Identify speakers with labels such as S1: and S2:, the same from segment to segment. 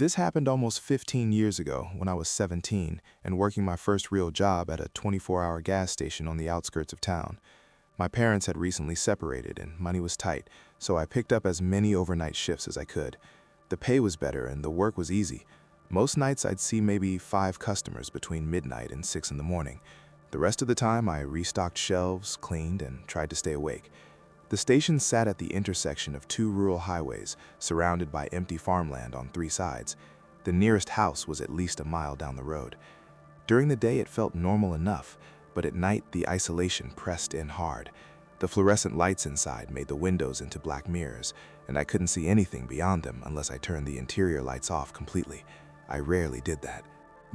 S1: This happened almost 15 years ago when I was 17 and working my first real job at a 24-hour gas station on the outskirts of town. My parents had recently separated and money was tight, so I picked up as many overnight shifts as I could. The pay was better and the work was easy. Most nights I'd see maybe 5 customers between midnight and 6 in the morning. The rest of the time I restocked shelves, cleaned, and tried to stay awake. The station sat at the intersection of 2 rural highways, surrounded by empty farmland on 3 sides. The nearest house was at least a mile down the road. During the day it felt normal enough, but at night the isolation pressed in hard. The fluorescent lights inside made the windows into black mirrors, and I couldn't see anything beyond them unless I turned the interior lights off completely. I rarely did that.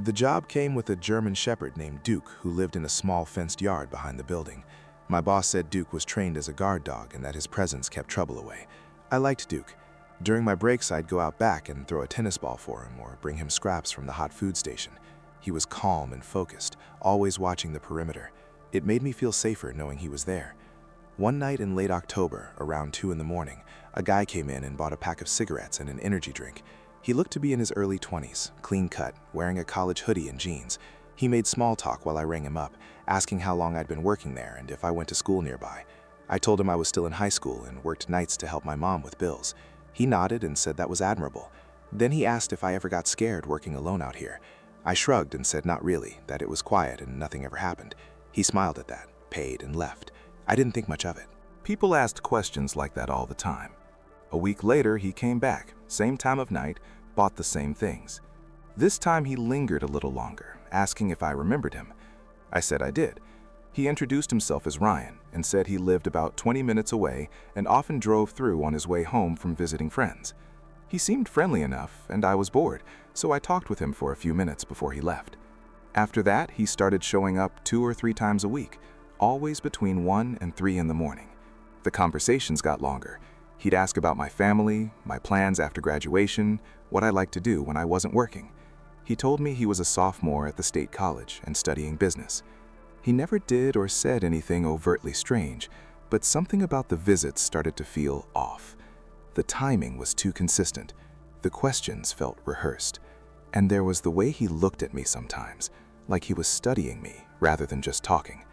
S1: The job came with a German shepherd named Duke who lived in a small fenced yard behind the building. My boss said Duke was trained as a guard dog and that his presence kept trouble away. I liked Duke. During my breaks, I'd go out back and throw a tennis ball for him or bring him scraps from the hot food station. He was calm and focused, always watching the perimeter. It made me feel safer knowing he was there. One night in late October, around 2 in the morning, a guy came in and bought a pack of cigarettes and an energy drink. He looked to be in his early 20s, clean cut, wearing a college hoodie and jeans. He made small talk while I rang him up, asking how long I'd been working there and if I went to school nearby. I told him I was still in high school and worked nights to help my mom with bills. He nodded and said that was admirable. Then he asked if I ever got scared working alone out here. I shrugged and said not really, that it was quiet and nothing ever happened. He smiled at that, paid, and left. I didn't think much of it.
S2: People asked questions like that all the time. A week later, he came back, same time of night, bought the same things. This time he lingered a little longer, asking if I remembered him. I said I did. He introduced himself as Ryan and said he lived about 20 minutes away and often drove through on his way home from visiting friends. He seemed friendly enough and I was bored, so I talked with him for a few minutes before he left. After that, he started showing up 2 or 3 times a week, always between 1 and 3 in the morning. The conversations got longer. He'd ask about my family, my plans after graduation, what I liked to do when I wasn't working. He told me he was a sophomore at the state college and studying business. He never did or said anything overtly strange, but something about the visits started to feel off. The timing was too consistent. The questions felt rehearsed. And there was the way he looked at me sometimes, like he was studying me rather than just talking.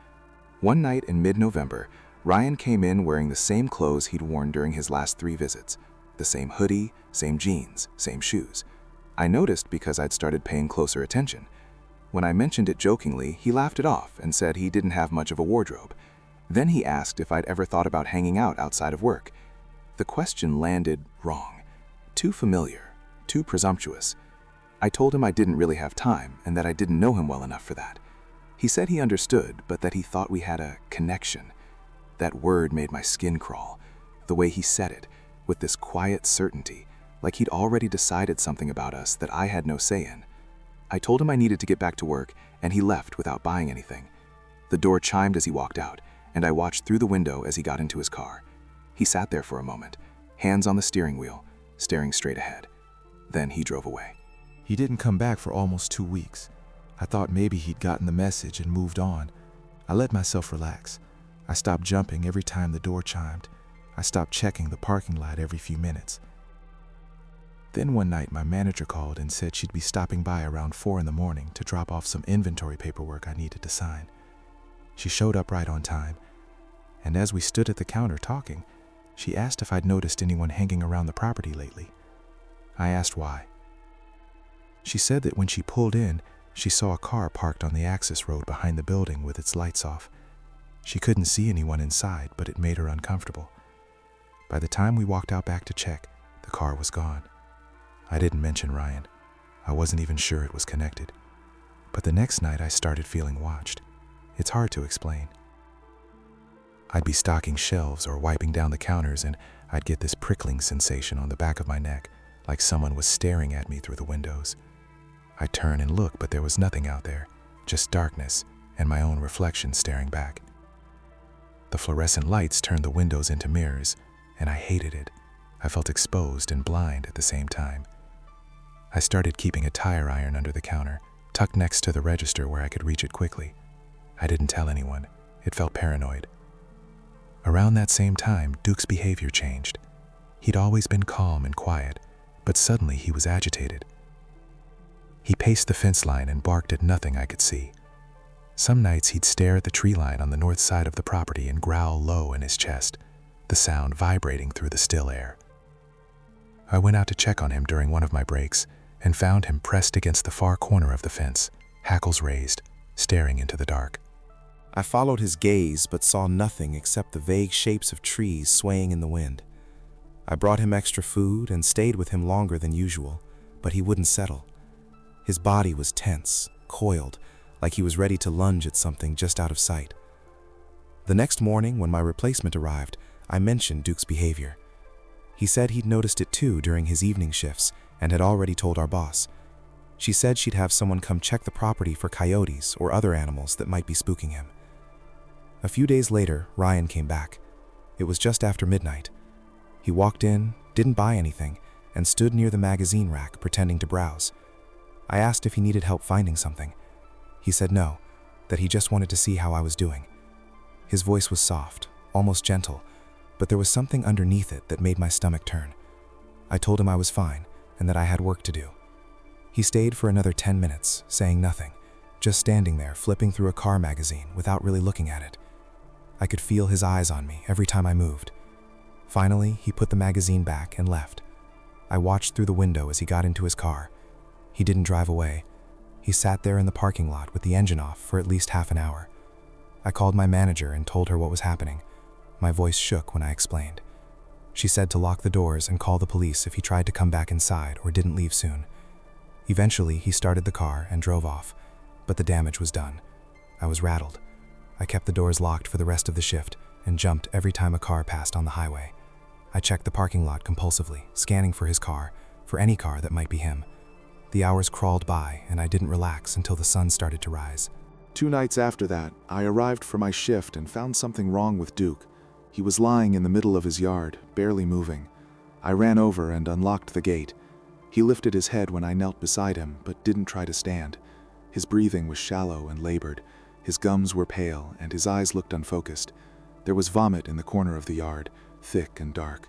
S2: One night in mid-November, Ryan came in wearing the same clothes he'd worn during his last 3 visits. The same hoodie, same jeans, same shoes. I noticed because I'd started paying closer attention. When I mentioned it jokingly, he laughed it off and said he didn't have much of a wardrobe. Then he asked if I'd ever thought about hanging out outside of work. The question landed wrong. Too familiar, too presumptuous. I told him I didn't really have time and that I didn't know him well enough for that. He said he understood, but that he thought we had a connection. That word made my skin crawl. The way he said it, with this quiet certainty, like he'd already decided something about us that I had no say in. I told him I needed to get back to work, and he left without buying anything. The door chimed as he walked out, and I watched through the window as he got into his car. He sat there for a moment, hands on the steering wheel, staring straight ahead. Then he drove away.
S3: He didn't come back for almost 2 weeks. I thought maybe he'd gotten the message and moved on. I let myself relax. I stopped jumping every time the door chimed. I stopped checking the parking lot every few minutes. Then one night my manager called and said she'd be stopping by around 4 in the morning to drop off some inventory paperwork I needed to sign. She showed up right on time, and as we stood at the counter talking, she asked if I'd noticed anyone hanging around the property lately. I asked why. She said that when she pulled in, she saw a car parked on the access road behind the building with its lights off. She couldn't see anyone inside, but it made her uncomfortable. By the time we walked out back to check, the car was gone. I didn't mention Ryan. I wasn't even sure it was connected. But the next night I started feeling watched. It's hard to explain. I'd be stocking shelves or wiping down the counters and I'd get this prickling sensation on the back of my neck, like someone was staring at me through the windows. I'd turn and look, but there was nothing out there, just darkness and my own reflection staring back. The fluorescent lights turned the windows into mirrors, and I hated it. I felt exposed and blind at the same time. I started keeping a tire iron under the counter, tucked next to the register where I could reach it quickly. I didn't tell anyone. It felt paranoid. Around that same time, Duke's behavior changed. He'd always been calm and quiet, but suddenly he was agitated. He paced the fence line and barked at nothing I could see. Some nights he'd stare at the tree line on the north side of the property and growl low in his chest, the sound vibrating through the still air. I went out to check on him during one of my breaks and found him pressed against the far corner of the fence, hackles raised, staring into the dark.
S1: I followed his gaze but saw nothing except the vague shapes of trees swaying in the wind. I brought him extra food and stayed with him longer than usual, but he wouldn't settle. His body was tense, coiled, like he was ready to lunge at something just out of sight. The next morning, when my replacement arrived, I mentioned Duke's behavior. He said he'd noticed it too during his evening shifts and had already told our boss. She said she'd have someone come check the property for coyotes or other animals that might be spooking him. A few days later, Ryan came back. It was just after midnight. He walked in, didn't buy anything, and stood near the magazine rack pretending to browse. I asked if he needed help finding something. He said no, that he just wanted to see how I was doing. His voice was soft, almost gentle, but there was something underneath it that made my stomach turn. I told him I was fine and that I had work to do. He stayed for another 10 minutes, saying nothing, just standing there flipping through a car magazine without really looking at it. I could feel his eyes on me every time I moved. Finally, he put the magazine back and left. I watched through the window as he got into his car. He didn't drive away. He sat there in the parking lot with the engine off for at least half an hour. I called my manager and told her what was happening. My voice shook when I explained. She said to lock the doors and call the police if he tried to come back inside or didn't leave soon. Eventually, he started the car and drove off, but the damage was done. I was rattled. I kept the doors locked for the rest of the shift and jumped every time a car passed on the highway. I checked the parking lot compulsively, scanning for his car, for any car that might be him. The hours crawled by, and I didn't relax until the sun started to rise.
S4: 2 nights after that, I arrived for my shift and found something wrong with Duke. He was lying in the middle of his yard, barely moving. I ran over and unlocked the gate. He lifted his head when I knelt beside him, but didn't try to stand. His breathing was shallow and labored. His gums were pale, and his eyes looked unfocused. There was vomit in the corner of the yard, thick and dark.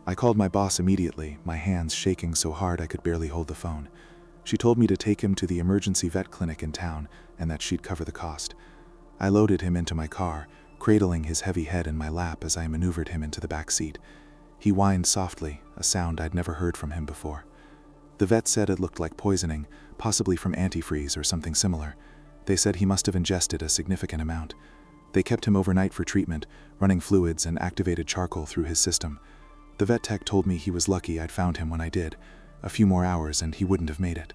S4: I called my boss immediately, my hands shaking so hard I could barely hold the phone. She told me to take him to the emergency vet clinic in town and that she'd cover the cost. I loaded him into my car, cradling his heavy head in my lap as I maneuvered him into the back seat. He whined softly, a sound I'd never heard from him before. The vet said it looked like poisoning, possibly from antifreeze or something similar. They said he must have ingested a significant amount. They kept him overnight for treatment, running fluids and activated charcoal through his system. The vet tech told me he was lucky I'd found him when I did. A few more hours and he wouldn't have made it.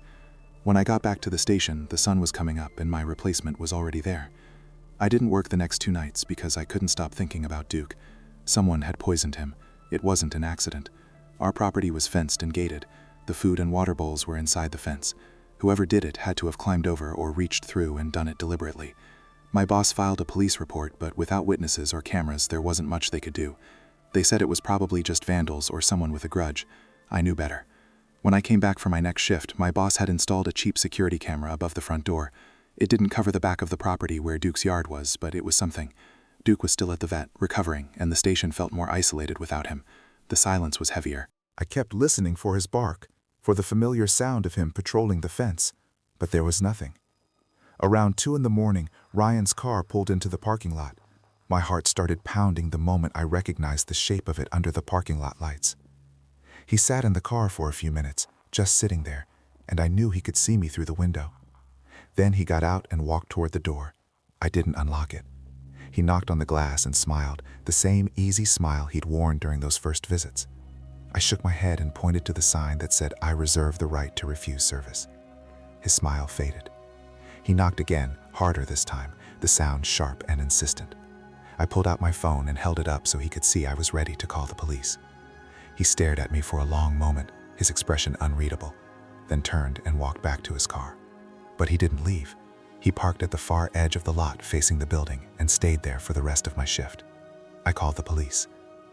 S4: When I got back to the station, the sun was coming up and my replacement was already there. I didn't work the next 2 nights because I couldn't stop thinking about Duke. Someone had poisoned him. It wasn't an accident. Our property was fenced and gated. The food and water bowls were inside the fence. Whoever did it had to have climbed over or reached through and done it deliberately. My boss filed a police report, but without witnesses or cameras, there wasn't much they could do. They said it was probably just vandals or someone with a grudge. I knew better. When I came back for my next shift, my boss had installed a cheap security camera above the front door. It didn't cover the back of the property where Duke's yard was, but it was something. Duke was still at the vet, recovering, and the station felt more isolated without him. The silence was heavier.
S3: I kept listening for his bark, for the familiar sound of him patrolling the fence, but there was nothing. Around 2 a.m, Ryan's car pulled into the parking lot. My heart started pounding the moment I recognized the shape of it under the parking lot lights. He sat in the car for a few minutes, just sitting there, and I knew he could see me through the window. Then he got out and walked toward the door. I didn't unlock it. He knocked on the glass and smiled, the same easy smile he'd worn during those first visits. I shook my head and pointed to the sign that said, "I reserve the right to refuse service." His smile faded. He knocked again, harder this time, the sound sharp and insistent. I pulled out my phone and held it up so he could see I was ready to call the police. He stared at me for a long moment, his expression unreadable, then turned and walked back to his car. But he didn't leave. He parked at the far edge of the lot facing the building and stayed there for the rest of my shift. I called the police.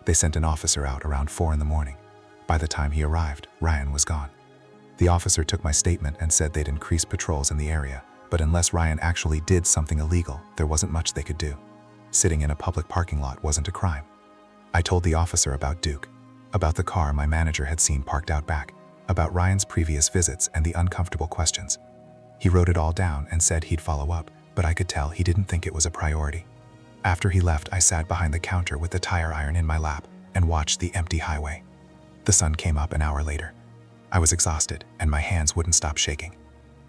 S3: They sent an officer out around 4 a.m. By the time he arrived, Ryan was gone. The officer took my statement and said they'd increase patrols in the area, but unless Ryan actually did something illegal, there wasn't much they could do. Sitting in a public parking lot wasn't a crime. I told the officer about Duke, about the car my manager had seen parked out back.
S5: about Ryan's previous visits and the uncomfortable questions. He wrote it all down and said he'd follow up, but I could tell he didn't think it was a priority. After he left, I sat behind the counter with the tire iron in my lap and watched the empty highway. The sun came up an hour later. I was exhausted and my hands wouldn't stop shaking.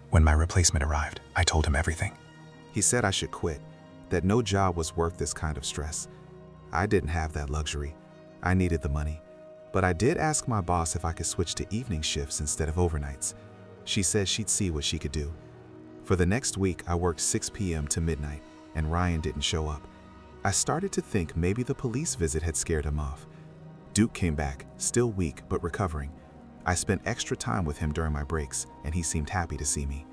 S5: When my replacement arrived, I told him everything.
S1: He said I should quit, that no job was worth this kind of stress. I didn't have that luxury. I needed the money. But I did ask my boss if I could switch to evening shifts instead of overnights. She said she'd see what she could do. For the next week, I worked 6 p.m. to midnight, and Ryan didn't show up. I started to think maybe the police visit had scared him off. Duke came back, still weak but recovering. I spent extra time with him during my breaks, and he seemed happy to see me.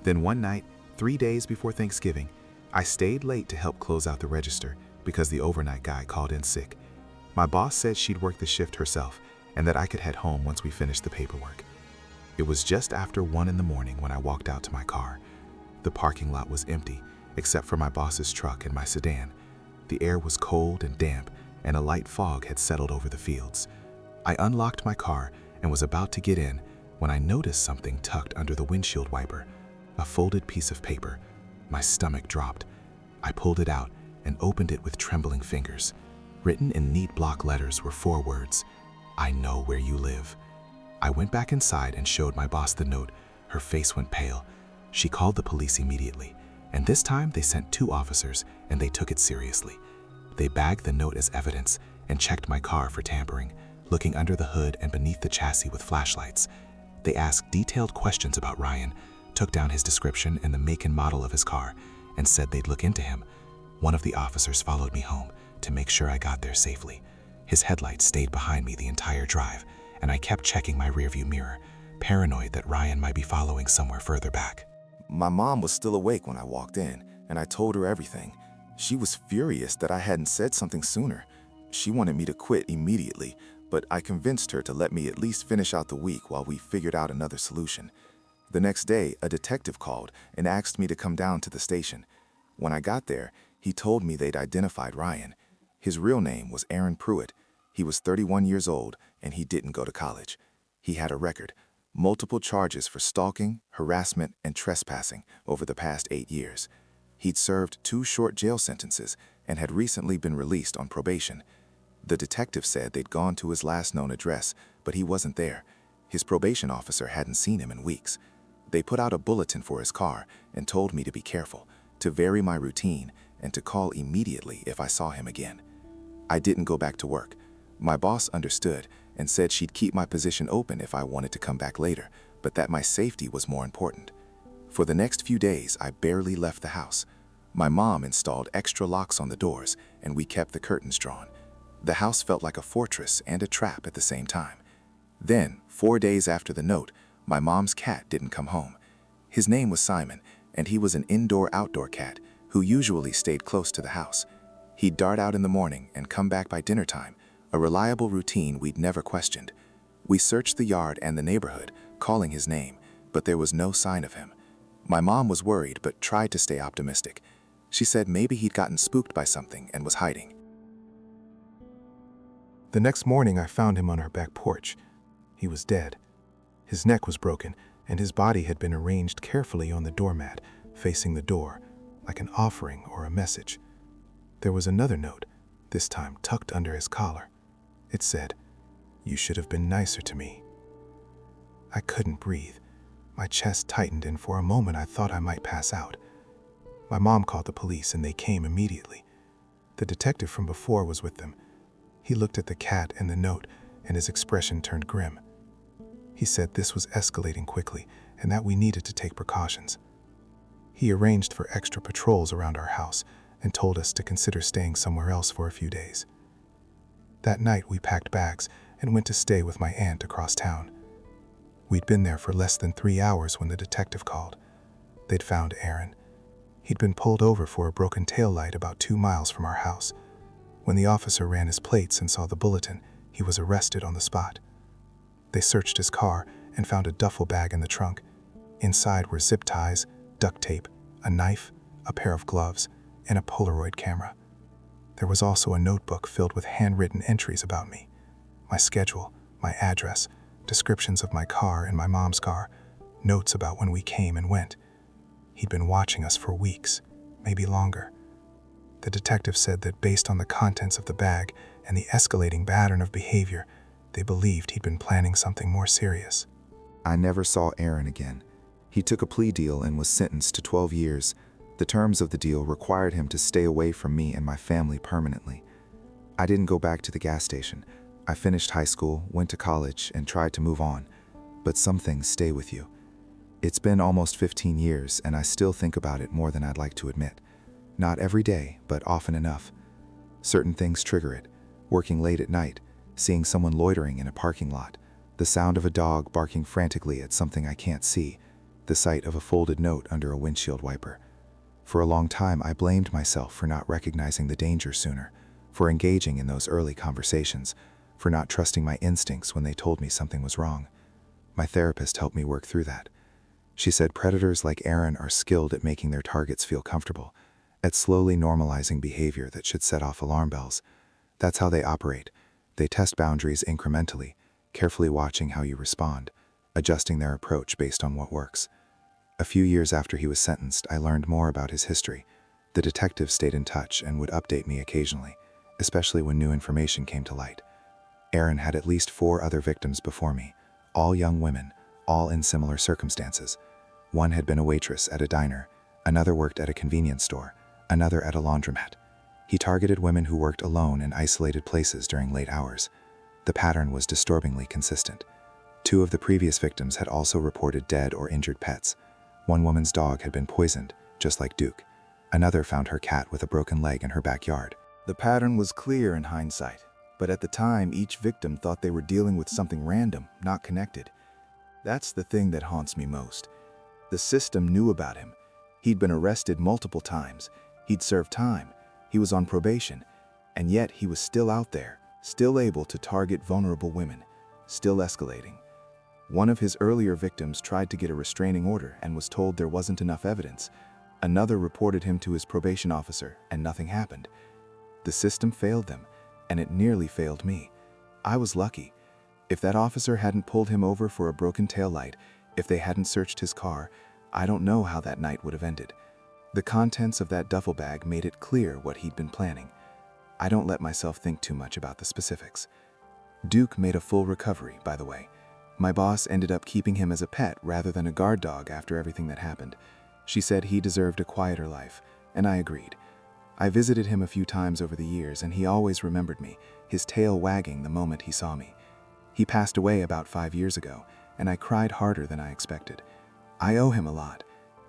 S1: Then one night, 3 days before Thanksgiving, I stayed late to help close out the register because the overnight guy called in sick. My boss said she'd work the shift herself and that I could head home once we finished the paperwork. It was just after 1 in the morning when I walked out to my car. The parking lot was empty, except for my boss's truck and my sedan. The air was cold and damp, and a light fog had settled over the fields. I unlocked my car and was about to get in when I noticed something tucked under the windshield wiper, a folded piece of paper. My stomach dropped. I pulled it out and opened it with trembling fingers. Written in neat block letters were 4 words: "I know where you live." I went back inside and showed my boss the note. Her face went pale. She called the police immediately, and this time they sent 2 officers, and they took it seriously. They bagged the note as evidence and checked my car for tampering, looking under the hood and beneath the chassis with flashlights. They asked detailed questions about Ryan, took down his description and the make and model of his car, and said they'd look into him. One of the officers followed me home to make sure I got there safely. His headlights stayed behind me the entire drive, and I kept checking my rearview mirror, paranoid that Ryan might be following somewhere further back.
S2: My mom was still awake when I walked in, and I told her everything. She was furious that I hadn't said something sooner. She wanted me to quit immediately, but I convinced her to let me at least finish out the week while we figured out another solution. The next day, a detective called and asked me to come down to the station. When I got there, he told me they'd identified Ryan. His real name was Aaron Pruitt. He was 31 years old, and he didn't go to college. He had a record, multiple charges for stalking, harassment, and trespassing over the past 8 years. He'd served 2 short jail sentences and had recently been released on probation. The detective said they'd gone to his last known address, but he wasn't there. His probation officer hadn't seen him in weeks. They put out a bulletin for his car and told me to be careful, to vary my routine, and to call immediately if I saw him again. I didn't go back to work. My boss understood and said she'd keep my position open if I wanted to come back later, but that my safety was more important. For the next few days, I barely left the house. My mom installed extra locks on the doors, and we kept the curtains drawn. The house felt like a fortress and a trap at the same time. Then, 4 days after the note, my mom's cat didn't come home. His name was Simon, and he was an indoor-outdoor cat who usually stayed close to the house. He'd dart out in the morning and come back by dinner time, a reliable routine we'd never questioned. We searched the yard and the neighborhood, calling his name, but there was no sign of him. My mom was worried but tried to stay optimistic. She said maybe he'd gotten spooked by something and was hiding.
S3: The next morning, I found him on our back porch. He was dead. His neck was broken, and his body had been arranged carefully on the doormat, facing the door, like an offering or a message. There was another note, this time tucked under his collar. It said, "You should have been nicer to me." I couldn't breathe. My chest tightened, and for a moment I thought I might pass out. My mom called the police, and they came immediately. The detective from before was with them. He looked at the cat and the note, and his expression turned grim. He said this was escalating quickly, and that we needed to take precautions. He arranged for extra patrols around our house and told us to consider staying somewhere else for a few days. That night, we packed bags and went to stay with my aunt across town. We'd been there for less than 3 hours when the detective called. They'd found Aaron. He'd been pulled over for a broken taillight about 2 miles from our house. When the officer ran his plates and saw the bulletin, he was arrested on the spot. They searched his car and found a duffel bag in the trunk. Inside were zip ties, duct tape, a knife, a pair of gloves, and a Polaroid camera. There was also a notebook filled with handwritten entries about me, my schedule, my address,
S5: descriptions of my car and my mom's car, notes about when we came and went. He'd been watching us for weeks, maybe longer. The detective said that based on the contents of the bag and the escalating pattern of behavior, they believed he'd been planning something more serious.
S4: I never saw Aaron again. He took a plea deal and was sentenced to 12 years. The terms of the deal required him to stay away from me and my family permanently. I didn't go back to the gas station. I finished high school, went to college, and tried to move on. But some things stay with you. It's been almost 15 years, and I still think about it more than I'd like to admit. Not every day, but often enough. Certain things trigger it. Working late at night, seeing someone loitering in a parking lot, the sound of a dog barking frantically at something I can't see, the sight of a folded note under a windshield wiper. For a long time, I blamed myself for not recognizing the danger sooner, for engaging in those early conversations, for not trusting my instincts when they told me something was wrong. My therapist helped me work through that. She said predators like Aaron are skilled at making their targets feel comfortable, at slowly normalizing behavior that should set off alarm bells. That's how they operate. They test boundaries incrementally, carefully watching how you respond, adjusting their approach based on what works. A few years after he was sentenced, I learned more about his history. The detective stayed in touch and would update me occasionally, especially when new information came to light. Aaron had at least 4 other victims before me, all young women, all in similar circumstances. One had been a waitress at a diner, another worked at a convenience store, another at a laundromat. He targeted women who worked alone in isolated places during late hours. The pattern was disturbingly consistent. 2 of the previous victims had also reported dead or injured pets. One woman's dog had been poisoned, just like Duke. Another found her cat with a broken leg in her backyard.
S2: The pattern was clear in hindsight, but at the time each victim thought they were dealing with something random, not connected. That's the thing that haunts me most. The system knew about him. He'd been arrested multiple times. He'd served time. He was on probation. And yet he was still out there, still able to target vulnerable women, still escalating. One of his earlier victims tried to get a restraining order and was told there wasn't enough evidence. Another reported him to his probation officer and nothing happened. The system failed them, and it nearly failed me. I was lucky. If that officer hadn't pulled him over for a broken taillight, if they hadn't searched his car, I don't know how that night would have ended. The contents of that duffel bag made it clear what he'd been planning. I don't let myself think too much about the specifics. Duke made a full recovery, by the way. My boss ended up keeping him as a pet rather than a guard dog after everything that happened. She said he deserved a quieter life, and I agreed. I visited him a few times over the years, and he always remembered me, his tail wagging the moment he saw me. He passed away about 5 years ago, and I cried harder than I expected. I owe him a lot.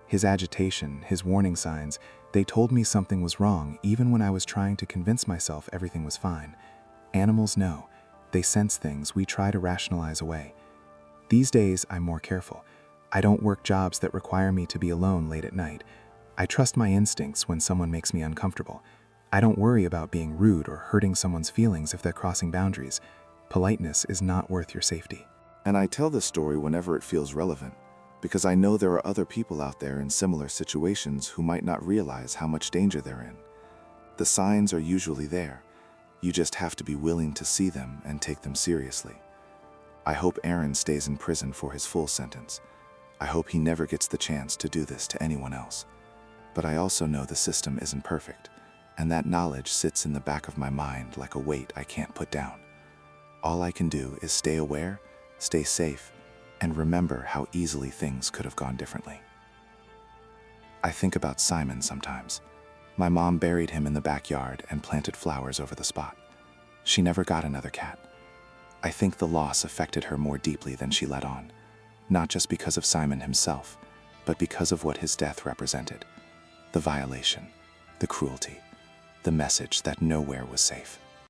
S2: His agitation, his warning signs, they told me something was wrong even when I was trying to convince myself everything was fine. Animals know. They sense things we try to rationalize away. These days, I'm more careful. I don't work jobs that require me to be alone late at night. I trust my instincts when someone makes me uncomfortable. I don't worry about being rude or hurting someone's feelings if they're crossing boundaries. Politeness is not worth your safety.
S4: And I tell this story whenever it feels relevant, because I know there are other people out there in similar situations who might not realize how much danger they're in. The signs are usually there. You just have to be willing to see them and take them seriously. I hope Aaron stays in prison for his full sentence. I hope he never gets the chance to do this to anyone else. But I also know the system isn't perfect, and that knowledge sits in the back of my mind like a weight I can't put down. All I can do is stay aware, stay safe, and remember how easily things could have gone differently. I think about Simon sometimes. My mom buried him in the backyard and planted flowers over the spot. She never got another cat. I think the loss affected her more deeply than she let on, not just because of Simon himself, but because of what his death represented. The violation, the cruelty, the message that nowhere was safe.